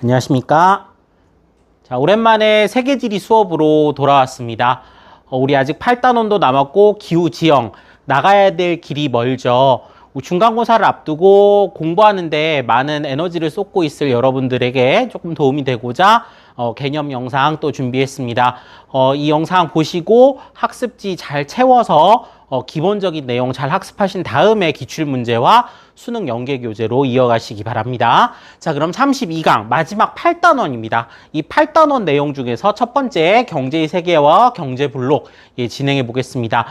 안녕하십니까. 자, 오랜만에 세계지리 수업으로 돌아왔습니다. 우리 아직 8단원도 남았고 기후 지형 나가야 될 길이 멀죠. 중간고사를 앞두고 공부하는데 많은 에너지를 쏟고 있을 여러분들에게 조금 도움이 되고자 개념 영상 또 준비했습니다. 이 영상 보시고 학습지 잘 채워서 기본적인 내용 잘 학습하신 다음에 기출문제와 수능 연계교재로 이어가시기 바랍니다. 자, 그럼 32강 마지막 8단원입니다. 이 8단원 내용 중에서 첫 번째 경제의 세계와 경제블록 진행해 보겠습니다.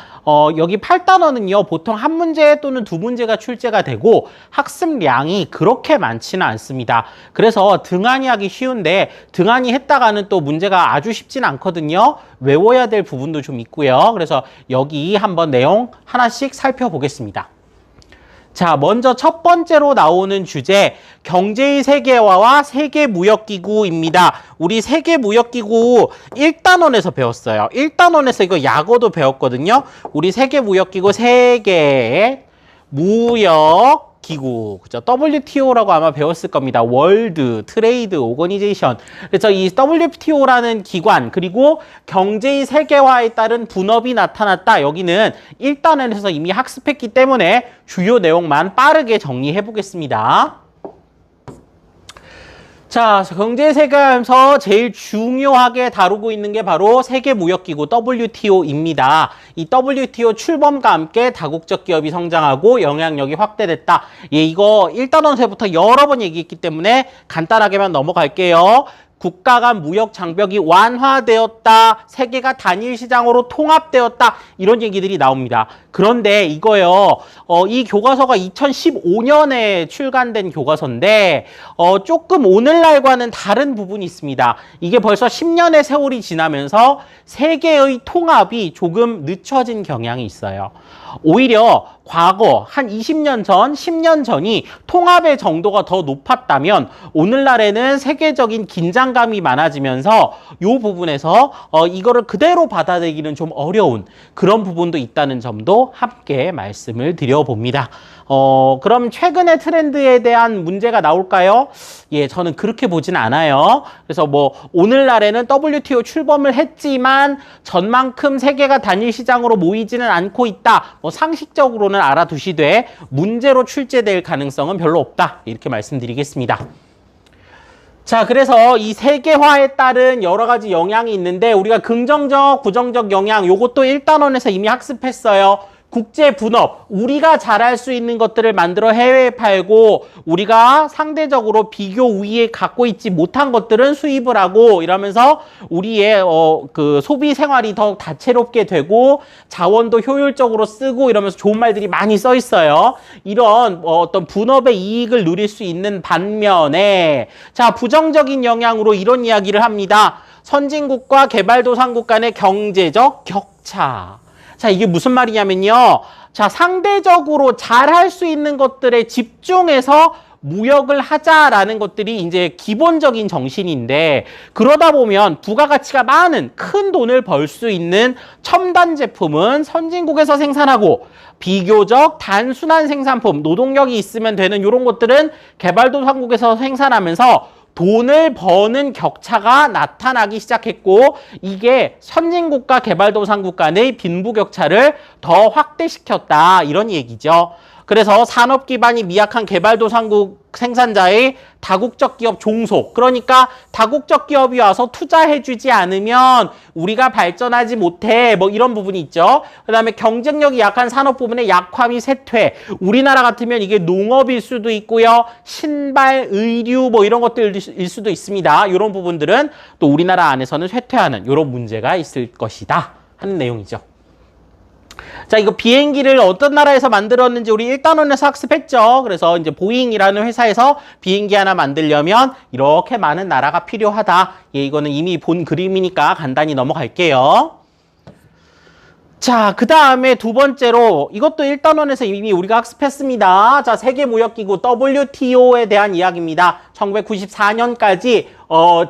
여기 8단원은요 보통 한 문제 또는 두 문제가 출제가 되고 학습량이 그렇게 많지는 않습니다. 그래서 등한히 하기 쉬운데 등한히 했다가는 또 문제가 아주 쉽진 않거든요. 외워야 될 부분도 좀 있고요. 그래서 여기 한번 내용 하나씩 살펴보겠습니다. 자, 먼저 첫 번째로 나오는 주제, 경제의 세계화와 세계무역기구입니다. 우리 세계무역기구 1단원에서 배웠어요. 1단원에서 이거 약어도 배웠거든요. 우리 세계무역기구 세계무역기구, 그죠? WTO라고 아마 배웠을 겁니다. 월드 트레이드 오거니제이션. 그래서 이 WTO라는 기관, 그리고 경제의 세계화에 따른 분업이 나타났다. 여기는 1단원에서 이미 학습했기 때문에 주요 내용만 빠르게 정리해 보겠습니다. 자, 경제세계에서 제일 중요하게 다루고 있는 게 바로 세계무역기구 WTO입니다. 이 WTO 출범과 함께 다국적 기업이 성장하고 영향력이 확대됐다. 이거 1단원서부터 여러 번 얘기했기 때문에 간단하게만 넘어갈게요. 국가 간 무역 장벽이 완화되었다. 세계가 단일 시장으로 통합되었다. 이런 얘기들이 나옵니다. 그런데 이거요. 이 교과서가 2015년에 출간된 교과서인데 조금 오늘날과는 다른 부분이 있습니다. 이게 벌써 10년의 세월이 지나면서 세계의 통합이 조금 늦춰진 경향이 있어요. 오히려 과거 한 20년 전, 10년 전이 통합의 정도가 더 높았다면 오늘날에는 세계적인 긴장감이 많아지면서 이 부분에서 이거를 그대로 받아들이기는 좀 어려운 그런 부분도 있다는 점도 함께 말씀을 드려봅니다. 그럼 최근의 트렌드에 대한 문제가 나올까요? 예, 저는 그렇게 보진 않아요. 그래서 뭐 오늘날에는 WTO 출범을 했지만 전만큼 세계가 단일 시장으로 모이지는 않고 있다. 뭐 상식적으로는 알아두시되 문제로 출제될 가능성은 별로 없다. 이렇게 말씀드리겠습니다. 자, 그래서 이 세계화에 따른 여러 가지 영향이 있는데 우리가 긍정적, 부정적 영향 요것도 1단원에서 이미 학습했어요. 국제 분업, 우리가 잘할 수 있는 것들을 만들어 해외에 팔고 우리가 상대적으로 비교 우위에 갖고 있지 못한 것들은 수입을 하고 이러면서 우리의 그 소비 생활이 더 다채롭게 되고 자원도 효율적으로 쓰고 이러면서 좋은 말들이 많이 써 있어요. 이런 어떤 분업의 이익을 누릴 수 있는 반면에 자, 부정적인 영향으로 이런 이야기를 합니다. 선진국과 개발도상국 간의 경제적 격차. 자, 이게 무슨 말이냐면요. 자, 상대적으로 잘할 수 있는 것들에 집중해서 무역을 하자라는 것들이 이제 기본적인 정신인데 그러다 보면 부가가치가 많은 큰 돈을 벌 수 있는 첨단 제품은 선진국에서 생산하고 비교적 단순한 생산품, 노동력이 있으면 되는 이런 것들은 개발도상국에서 생산하면서 돈을 버는 격차가 나타나기 시작했고 이게 선진국과 개발도상국 간의 빈부격차를 더 확대시켰다 이런 얘기죠. 그래서 산업 기반이 미약한 개발도상국 생산자의 다국적 기업 종속, 그러니까 다국적 기업이 와서 투자해주지 않으면 우리가 발전하지 못해 뭐 이런 부분이 있죠. 그 다음에 경쟁력이 약한 산업 부분의 약화 및 쇠퇴, 우리나라 같으면 이게 농업일 수도 있고요, 신발, 의류 뭐 이런 것들일 수도 있습니다. 이런 부분들은 또 우리나라 안에서는 쇠퇴하는 이런 문제가 있을 것이다 하는 내용이죠. 자, 이거 비행기를 어떤 나라에서 만들었는지 우리 1단원에서 학습했죠. 그래서 이제 보잉이라는 회사에서 비행기 하나 만들려면 이렇게 많은 나라가 필요하다. 예, 이거는 이미 본 그림이니까 간단히 넘어갈게요. 자, 그 다음에 두 번째로 이것도 1단원에서 이미 우리가 학습했습니다. 자, 세계무역기구 WTO에 대한 이야기입니다. 1994년까지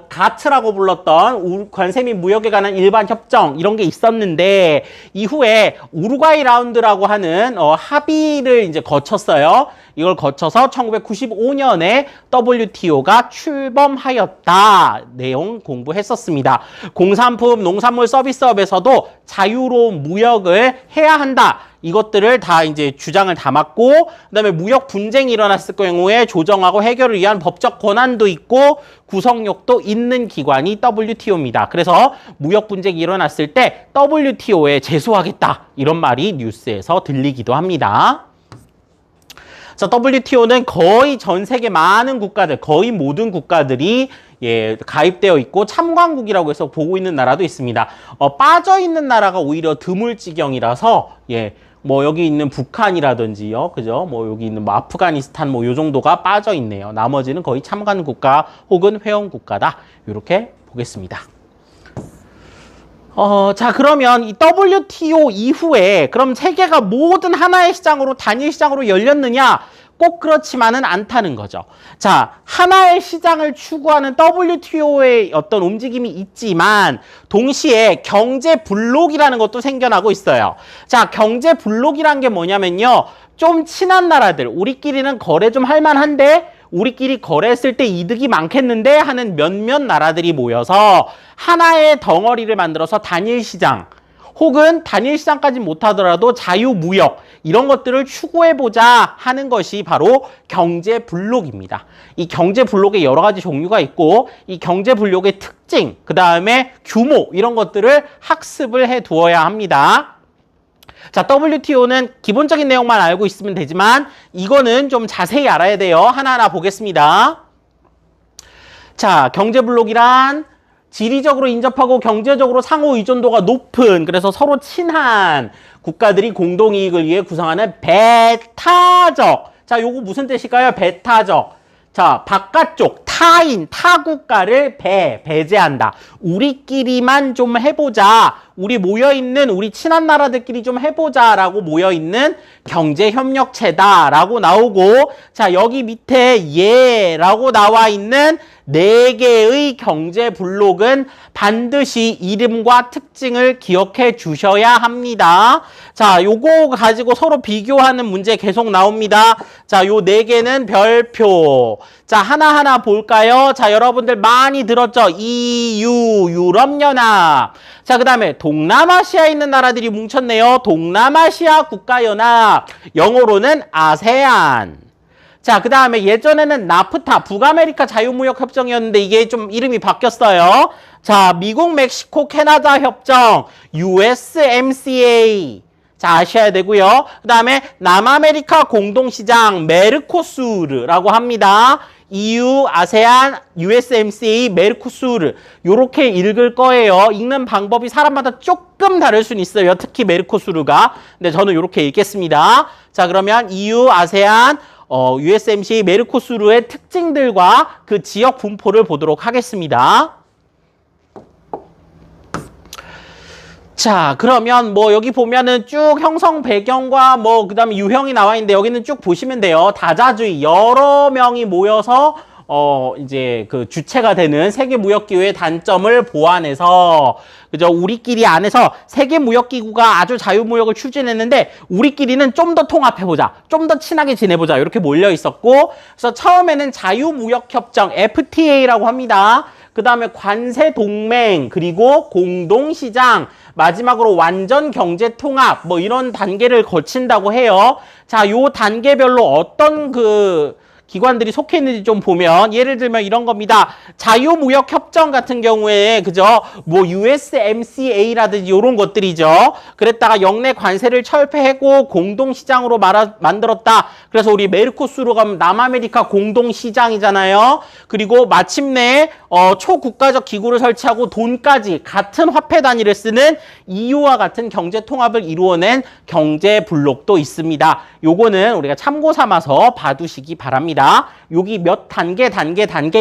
가츠라고 불렀던 관세 및 무역에 관한 일반 협정 이런 게 있었는데 이후에 우루과이 라운드라고 하는 합의를 이제 거쳤어요. 이걸 거쳐서 1995년에 WTO가 출범하였다. 내용 공부했었습니다. 공산품, 농산물 서비스업에서도 자유로운 무역을 해야 한다. 이것들을 다 이제 주장을 담았고, 그다음에 무역 분쟁이 일어났을 경우에 조정하고 해결을 위한 법적 권한도 있고 구성력도 있는 기관이 WTO입니다. 그래서 무역 분쟁이 일어났을 때 WTO에 제소하겠다. 이런 말이 뉴스에서 들리기도 합니다. 자, WTO는 거의 전 세계 많은 국가들, 거의 모든 국가들이 가입되어 있고 참관국이라고 해서 보고 있는 나라도 있습니다. 빠져 있는 나라가 오히려 드물지경이라서 뭐 여기 있는 북한이라든지요, 그죠? 뭐 여기 있는 뭐 아프가니스탄 뭐 요 정도가 빠져 있네요. 나머지는 거의 참관 국가 혹은 회원 국가다. 이렇게 보겠습니다. 자, 그러면 이 WTO 이후에 그럼 세계가 모든 하나의 시장으로, 단일 시장으로 열렸느냐? 꼭 그렇지만은 않다는 거죠. 자, 하나의 시장을 추구하는 WTO의 어떤 움직임이 있지만 동시에 경제 블록이라는 것도 생겨나고 있어요. 자, 경제 블록이란 게 뭐냐면요. 좀 친한 나라들, 우리끼리는 거래 좀 할 만한데 우리끼리 거래했을 때 이득이 많겠는데 하는 몇몇 나라들이 모여서 하나의 덩어리를 만들어서 단일 시장 혹은 단일 시장까지 못하더라도 자유무역 이런 것들을 추구해보자 하는 것이 바로 경제 블록입니다. 이 경제 블록에 여러 가지 종류가 있고 이 경제 블록의 특징, 그 다음에 규모 이런 것들을 학습을 해두어야 합니다. 자, WTO는 기본적인 내용만 알고 있으면 되지만 이거는 좀 자세히 알아야 돼요. 하나하나 보겠습니다. 자, 경제 블록이란 지리적으로 인접하고 경제적으로 상호 의존도가 높은, 그래서 서로 친한 국가들이 공동이익을 위해 구성하는 배타적. 자, 요거 무슨 뜻일까요? 배타적. 자, 바깥쪽, 타인, 타국가를 배제한다. 우리끼리만 좀 해보자. 우리 모여있는, 우리 친한 나라들끼리 좀 해보자라고 모여있는 경제협력체다라고 나오고, 자, 여기 밑에 예라고 나와 있는 4개의 경제 블록은 반드시 이름과 특징을 기억해 주셔야 합니다. 자, 요거 가지고 서로 비교하는 문제 계속 나옵니다. 자, 요 4개는 별표. 자, 하나하나 볼까요? 자, 여러분들 많이 들었죠? EU, 유럽연합. 자, 그 다음에 동남아시아에 있는 나라들이 뭉쳤네요. 동남아시아 국가연합. 영어로는 아세안. 자, 그 다음에 예전에는 나프타, 북아메리카 자유무역협정이었는데 이게 좀 이름이 바뀌었어요. 자, 미국, 멕시코, 캐나다 협정, USMCA. 자, 아셔야 되고요. 그 다음에 남아메리카 공동시장, 메르코수르라고 합니다. EU, 아세안, USMCA, 메르코수르. 요렇게 읽을 거예요. 읽는 방법이 사람마다 조금 다를 수는 있어요. 특히 메르코수르가. 근데 저는 요렇게 읽겠습니다. 자, 그러면 EU, 아세안, USMCA, 메르코수르의 특징들과 그 지역 분포를 보도록 하겠습니다. 자, 그러면 뭐 여기 보면은 쭉 형성 배경과 뭐 그다음에 유형이 나와 있는데 여기는 쭉 보시면 돼요. 다자주의 여러 명이 모여서 이제 그 주체가 되는 세계무역기구의 단점을 보완해서 그죠? 우리끼리 안에서 세계무역기구가 아주 자유무역을 추진했는데 우리끼리는 좀 더 통합해보자, 좀 더 친하게 지내보자 이렇게 몰려 있었고, 그래서 처음에는 자유무역협정 FTA라고 합니다. 그 다음에 관세동맹, 그리고 공동시장, 마지막으로 완전 경제통합, 뭐 이런 단계를 거친다고 해요. 자, 요 단계별로 어떤 기관들이 속해 있는지 좀 보면, 예를 들면 이런 겁니다. 자유무역협정 같은 경우에, 그죠? 뭐 USMCA라든지 이런 것들이죠. 그랬다가 영내 관세를 철폐하고 공동시장으로 만들었다. 그래서 우리 메르코수르 가면 남아메리카 공동시장이잖아요. 그리고 마침내 초국가적 기구를 설치하고 돈까지 같은 화폐 단위를 쓰는 EU와 같은 경제통합을 이루어낸 경제블록도 있습니다. 요거는 우리가 참고 삼아서 봐두시기 바랍니다. 여기 몇 단계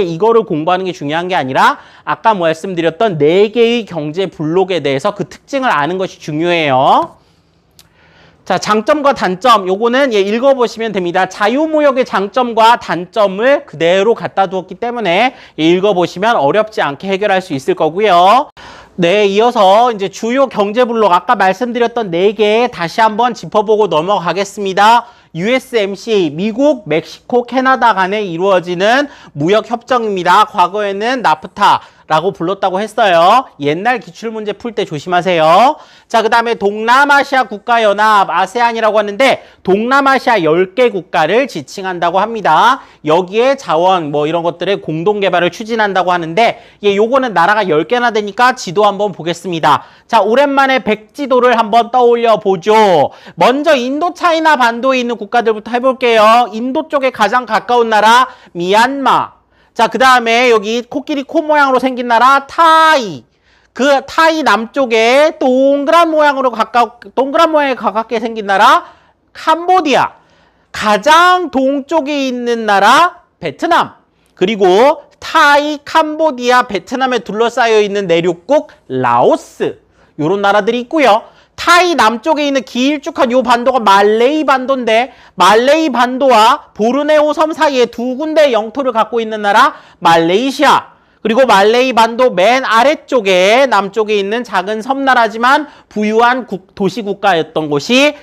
이거를 공부하는 게 중요한 게 아니라 아까 말씀드렸던 4개의 경제 블록에 대해서 그 특징을 아는 것이 중요해요. 자, 장점과 단점, 요거는 예, 읽어보시면 됩니다. 자유무역의 장점과 단점을 그대로 갖다 두었기 때문에 예, 읽어보시면 어렵지 않게 해결할 수 있을 거고요. 네, 이어서 이제 주요 경제 블록 아까 말씀드렸던 4개 다시 한번 짚어보고 넘어가겠습니다. USMCA, 미국, 멕시코, 캐나다 간에 이루어지는 무역 협정입니다. 과거에는 나프타 라고 불렀다고 했어요. 옛날 기출문제 풀 때 조심하세요. 자, 그 다음에 동남아시아 국가연합, 아세안이라고 하는데 동남아시아 10개 국가를 지칭한다고 합니다. 여기에 자원 뭐 이런 것들의 공동개발을 추진한다고 하는데 예, 요거는 나라가 10개나 되니까 지도 한번 보겠습니다. 자, 오랜만에 백지도를 한번 떠올려 보죠. 먼저 인도 차이나 반도에 있는 국가들부터 해볼게요. 인도 쪽에 가장 가까운 나라 미얀마. 자, 그 다음에 여기 코끼리 코 모양으로 생긴 나라 타이. 그 타이 남쪽에 동그란 모양에 가깝게 생긴 나라 캄보디아. 가장 동쪽에 있는 나라 베트남. 그리고 타이, 캄보디아, 베트남에 둘러싸여 있는 내륙국 라오스. 요런 나라들이 있고요. 타이 남쪽에 있는 길쭉한 요 반도가 말레이 반도인데 말레이 반도와 보르네오 섬 사이에 두 군데 영토를 갖고 있는 나라 말레이시아. 그리고 말레이 반도 맨 아래쪽에 남쪽에 있는 작은 섬나라지만 부유한 도시국가였던 곳이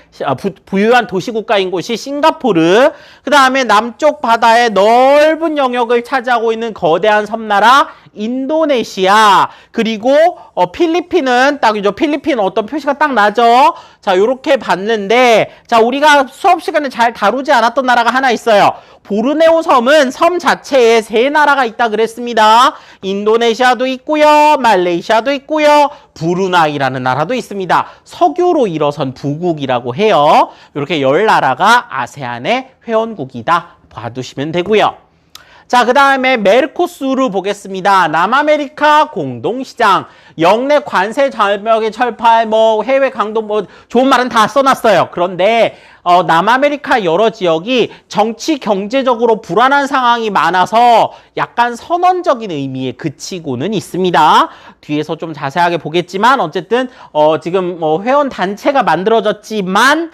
부유한 도시국가인 곳이 싱가포르. 그 다음에 남쪽 바다의 넓은 영역을 차지하고 있는 거대한 섬나라 인도네시아. 그리고 필리핀은 딱이죠. 필리핀 어떤 표시가 딱 나죠. 자, 요렇게 봤는데 자, 우리가 수업 시간에 잘 다루지 않았던 나라가 하나 있어요. 보르네오 섬은 섬 자체에 3나라가 있다 그랬습니다. 인도네시아도 있고요. 말레이시아도 있고요. 브루나이라는 나라도 있습니다. 석유로 일어선 부국이라고 해요. 이렇게 10나라가 아세안의 회원국이다 봐두시면 되고요. 자, 그 다음에 메르코수르 보겠습니다. 남아메리카 공동시장, 역내 관세 절벽의 철폐, 뭐 해외 강도, 뭐 좋은 말은 다 써놨어요. 그런데 남아메리카 여러 지역이 정치 경제적으로 불안한 상황이 많아서 약간 선언적인 의미에 그치고는 있습니다. 뒤에서 좀 자세하게 보겠지만 어쨌든 지금 회원 단체가 만들어졌지만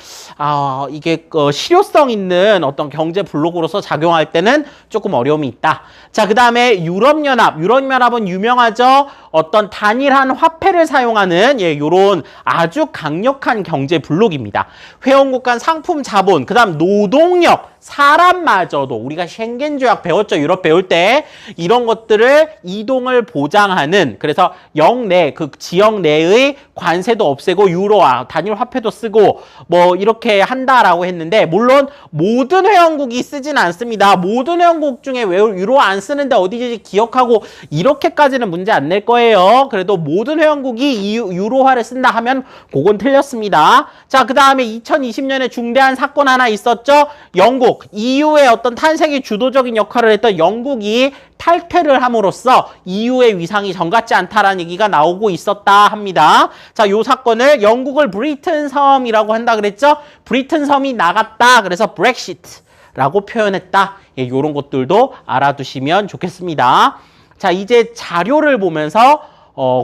이게 실효성 있는 어떤 경제 블록으로서 작용할 때는 조금 어려움이 있다. 자, 그 다음에 유럽연합은 유명하죠. 어떤 단일한 화폐를 사용하는 요런 아주 강력한 경제 블록입니다. 회원국 간 상품 자본, 그 다음 노동력, 사람마저도 우리가 쉥겐 조약 배웠죠. 유럽 배울 때 이런 것들을 이동을 보장하는, 그래서 영내 그 지역 내의 관세도 없애고 유로화 단일 화폐도 쓰고 뭐 이렇게 한다라고 했는데 물론 모든 회원국이 쓰진 않습니다. 모든 회원국 중에 왜 유로 안 쓰는데 어디지 기억하고 이렇게까지는 문제 안 낼 거예요. 그래도 모든 회원국이 유로화를 쓴다 하면 그건 틀렸습니다. 자, 그 다음에 2020년에 중대한 사건 하나 있었죠. 영국, EU의 어떤 탄생에 주도적인 역할을 했던 영국이 탈퇴를 함으로써 EU의 위상이 정같지 않다라는 얘기가 나오고 있었다 합니다. 자, 요 사건을 영국을 브리튼 섬이라고 한다 그랬죠. 브리튼 섬이 나갔다. 그래서 브렉시트라고 표현했다. 예, 요런 것들도 알아두시면 좋겠습니다. 자, 이제 자료를 보면서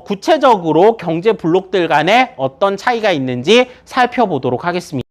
구체적으로 경제 블록들 간에 어떤 차이가 있는지 살펴보도록 하겠습니다.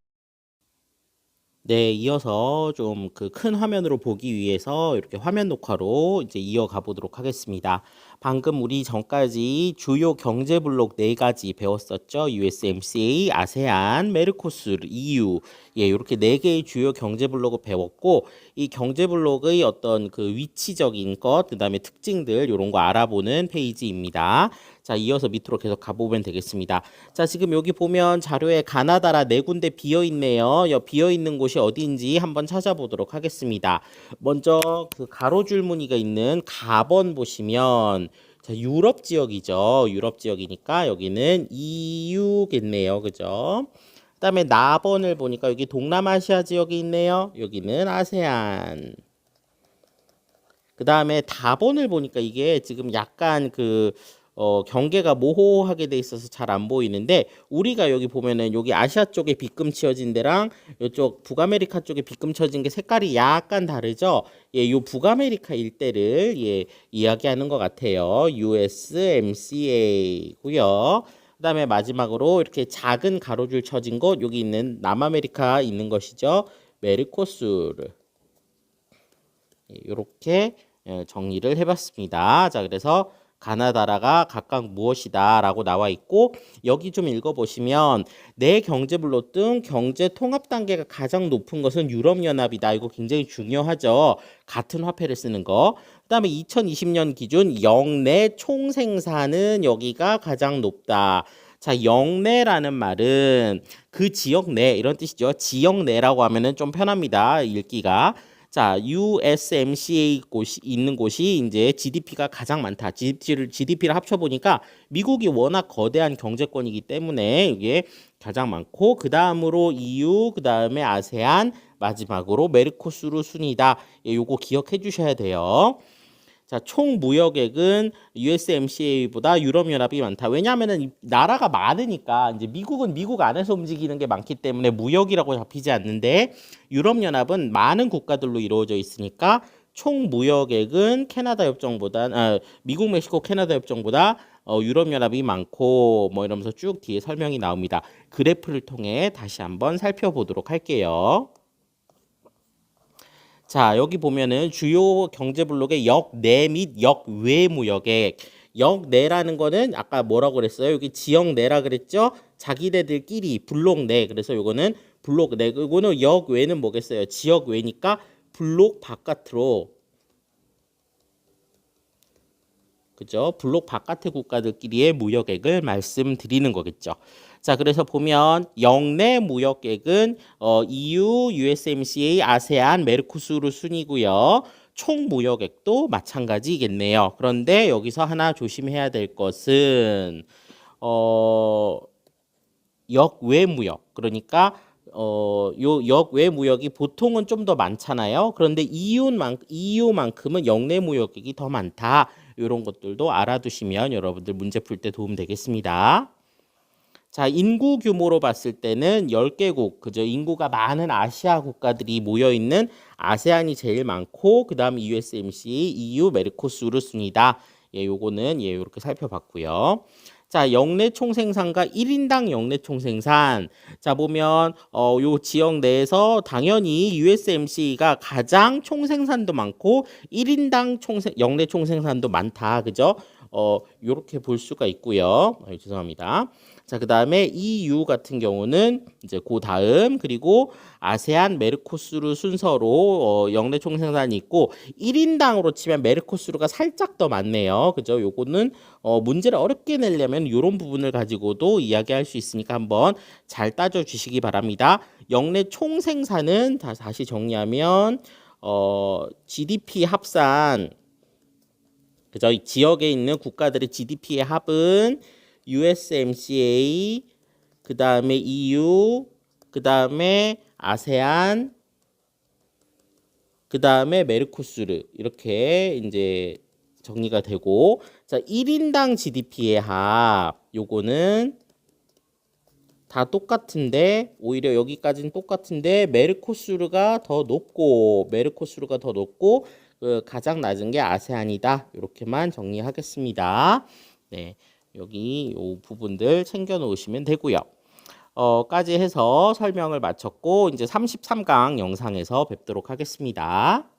네, 이어서 좀 그 큰 화면으로 보기 위해서 이렇게 화면 녹화로 이제 이어가 보도록 하겠습니다. 방금 우리 전까지 주요 경제 블록 4가지 배웠었죠. USMCA, 아세안, 메르코수르, EU. 예, 이렇게 4개의 주요 경제 블록을 배웠고 이 경제 블록의 어떤 그 위치적인 것, 그다음에 특징들 이런 거 알아보는 페이지입니다. 자, 이어서 밑으로 계속 가보면 되겠습니다. 자, 지금 여기 보면 자료에 가나다라 4군데 비어있네요. 비어있는 곳이 어디인지 한번 찾아보도록 하겠습니다. 먼저 그 가로줄 무늬가 있는 가번 보시면 자, 유럽 지역이죠. 유럽 지역이니까 여기는 EU겠네요. 그죠? 그다음에 나번을 보니까 여기 동남아시아 지역이 있네요. 여기는 아세안. 그다음에 다번을 보니까 이게 지금 약간 그 경계가 모호하게 돼 있어서 잘 안 보이는데 우리가 여기 보면은 여기 아시아 쪽에 빗금 치어진 데랑 이쪽 북아메리카 쪽에 빗금 치어진 게 색깔이 약간 다르죠. 예, 요 북아메리카 일대를 예, 이야기하는 것 같아요. USMCA고요. 그다음에 마지막으로 이렇게 작은 가로줄 쳐진 곳 여기 있는 남아메리카 있는 것이죠. 메르코수르. 이렇게 정리를 해봤습니다. 자, 그래서 가나다라가 각각 무엇이다 라고 나와 있고 여기 좀 읽어보시면 내 경제블록 등 경제 통합 단계가 가장 높은 것은 유럽연합이다. 이거 굉장히 중요하죠. 같은 화폐를 쓰는 거. 그 다음에 2020년 기준 영내 총생산은 여기가 가장 높다. 자, 영내라는 말은 그 지역 내 이런 뜻이죠. 지역 내라고 하면은 좀 편합니다. 읽기가. 자, USMCA 곳이 있는 곳이 이제 GDP가 가장 많다. GDP를 합쳐보니까 미국이 워낙 거대한 경제권이기 때문에 이게 가장 많고 그 다음으로 EU, 그 다음에 아세안, 마지막으로 메르코수르 순이다. 예, 요거 기억해 주셔야 돼요. 자, 총 무역액은 USMCA보다 유럽연합이 많다. 왜냐하면은 나라가 많으니까 이제 미국은 미국 안에서 움직이는 게 많기 때문에 무역이라고 잡히지 않는데 유럽연합은 많은 국가들로 이루어져 있으니까 총 무역액은 캐나다 협정보다 미국, 멕시코, 캐나다 협정보다 유럽연합이 많고 뭐 이러면서 쭉 뒤에 설명이 나옵니다. 그래프를 통해 다시 한번 살펴보도록 할게요. 자, 여기 보면은 주요 경제 블록의 역내 및 역외 무역액. 역내라는 거는 아까 뭐라고 그랬어요? 여기 지역 내라 그랬죠? 자기네들끼리 블록 내. 그래서 요거는 블록 내. 이거는 역외는 뭐겠어요? 지역 외니까 블록 바깥으로. 그죠? 블록 바깥의 국가들끼리의 무역액을 말씀드리는 거겠죠. 자, 그래서 보면 영내 무역액은 EU, USMCA, 아세안, 메르코수르 순이고요. 총 무역액도 마찬가지겠네요. 그런데 여기서 하나 조심해야 될 것은 역외 무역. 그러니까 요 역외 무역이 보통은 좀 더 많잖아요. 그런데 EU만큼은 역내 무역액이 더 많다. 이런 것들도 알아두시면 여러분들 문제 풀 때 도움 되겠습니다. 자, 인구 규모로 봤을 때는 10개국, 그죠? 인구가 많은 아시아 국가들이 모여 있는 아세안이 제일 많고 그다음 USMC, EU, 메르코수르 순이다. 예, 요거는 예, 이렇게 살펴봤고요. 자, 역내 총생산과 1인당 역내 총생산. 자, 보면 요 지역 내에서 당연히 USMC가 가장 총생산도 많고 1인당 역내 총생산도 많다. 그죠? 요렇게 볼 수가 있고요. 죄송합니다. 자, 그다음에 EU 같은 경우는 이제 그 다음 그리고 아세안, 메르코수르 순서로 역내 총생산이 있고 1인당으로 치면 메르코수르가 살짝 더 많네요. 그죠? 요거는 문제를 어렵게 내려면 이런 부분을 가지고도 이야기할 수 있으니까 한번 잘 따져 주시기 바랍니다. 역내 총생산은 다시 정리하면 GDP 합산 그죠? 이 지역에 있는 국가들의 GDP의 합은 USMCA, 그 다음에 EU, 그 다음에 아세안, 그 다음에 메르코수르 이렇게 이제 정리가 되고 자 1인당 GDP의 합 요거는 다 똑같은데 오히려 여기까지는 똑같은데 메르코수르가 더 높고 가장 낮은 게 아세안이다. 이렇게만 정리하겠습니다. 네. 여기 이 부분들 챙겨 놓으시면 되고요. 까지 해서 설명을 마쳤고 이제 33강 영상에서 뵙도록 하겠습니다.